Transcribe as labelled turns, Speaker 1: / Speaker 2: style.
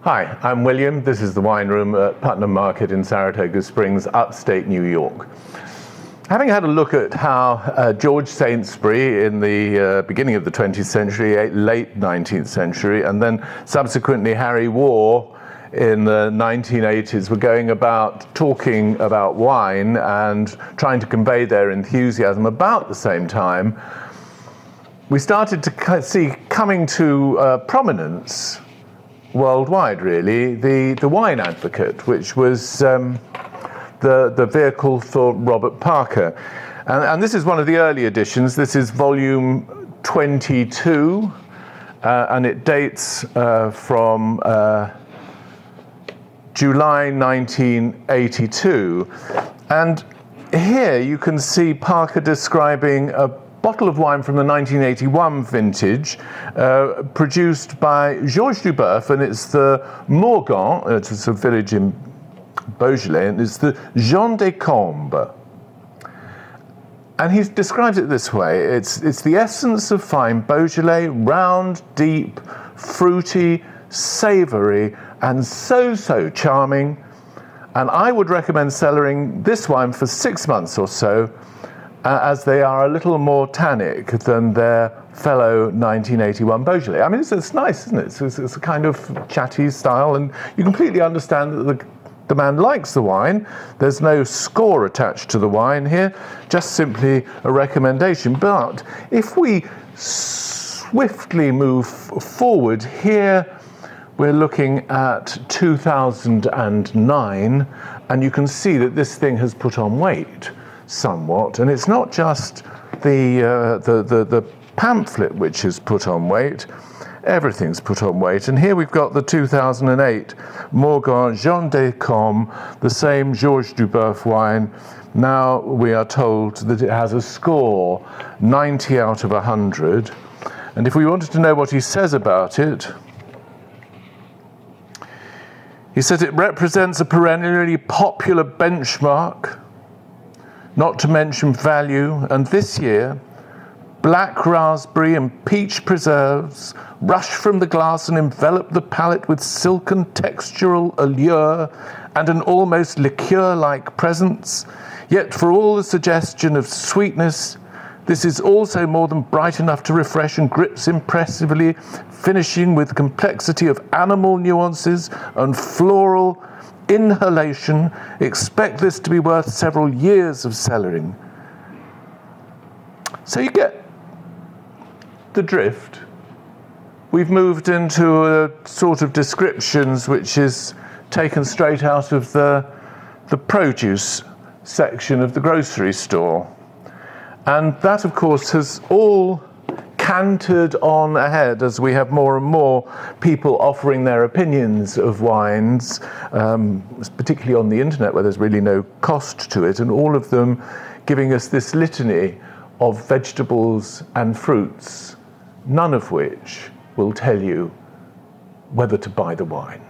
Speaker 1: Hi, I'm William. This is the Wine Room at Putnam Market in Saratoga Springs, upstate New York. Having had a look at how George Saintsbury in the beginning of the 20th century, late 19th century, and then subsequently Harry Warr in the 1980s were going about talking about wine and trying to convey their enthusiasm about the same time, we started to see coming to prominence worldwide, really, the wine advocate, which was the vehicle for Robert Parker. And this is one of the early editions. This is volume 22, and it dates from July 1982. And here you can see Parker describing a bottle of wine from the 1981 vintage, produced by Georges Duboeuf, and it's the Morgan, it's a village in Beaujolais, and it's the Jean des Combes. And he describes it this way: it's the essence of fine Beaujolais, round, deep, fruity, savoury, and so charming. And I would recommend cellaring this wine for 6 months or so, as they are a little more tannic than their fellow 1981 Beaujolais. I mean, it's nice, isn't it? It's a kind of chatty style, and you completely understand that the man likes the wine. There's no score attached to the wine here, just simply a recommendation. But if we swiftly move forward here, we're looking at 2009, and you can see that this thing has put on weight somewhat, and it's not just the pamphlet which is put on weight, everything's put on weight. And here we've got the 2008 Morgan Jean des Combes, the same Georges Duboeuf wine. Now we are told that it has a score 90 out of 100, and if we wanted to know what he says about it, he says it represents a perennially popular benchmark, not to mention value, and this year, black raspberry and peach preserves rush from the glass and envelop the palate with silken textural allure and an almost liqueur-like presence. Yet for all the suggestion of sweetness, this is also more than bright enough to refresh and grips impressively, finishing with complexity of animal nuances and floral inhalation. Expect this to be worth several years of cellaring. So you get the drift. We've moved into a sort of descriptions which is taken straight out of the produce section of the grocery store. And that, of course, has all cantered on ahead as we have more and more people offering their opinions of wines, particularly on the internet where there's really no cost to it, and all of them giving us this litany of vegetables and fruits, none of which will tell you whether to buy the wine.